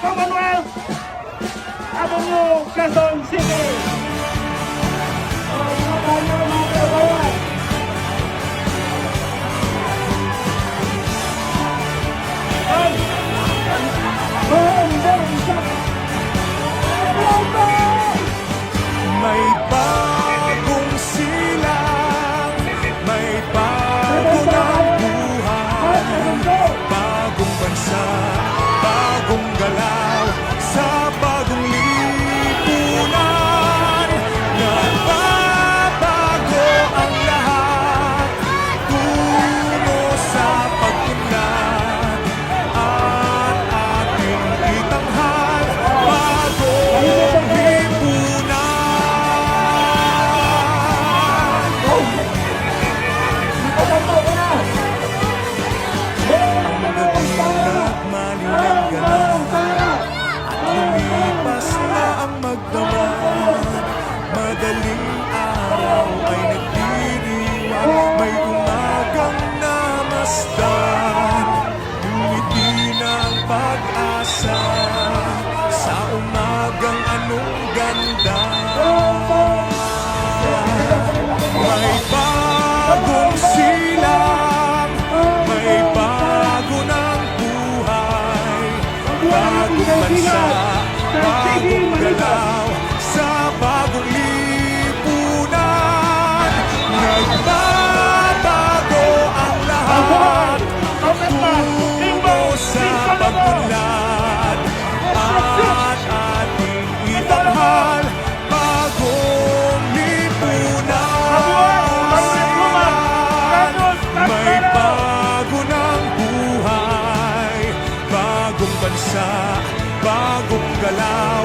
Commonwealth Avenue, Quezon City. Mga banyo, mga kabayan. May bagong silang, may bagong ang buhay, bagong bansa, bagong galaw, sa bagong lipunan. Nagbabago ang lahat, tungo sa pag-unlad, at ating itanghal, bagong lipunan. Lumipas na ang magdamag, madaling araw ay nagdiriwang, may umagang namasdan, ngumiti ng pag-asa, sa umagang anong ganda. May bagong silang, may bago ng buhay, bagong bansa, bagong galaw, sa bagong lipunan. Nagbabago ang lahat, tungo sa pag-unlad, at ating itanghal, bagong lipunan. May bago ng buhay, bagong bansa, bagong galaw,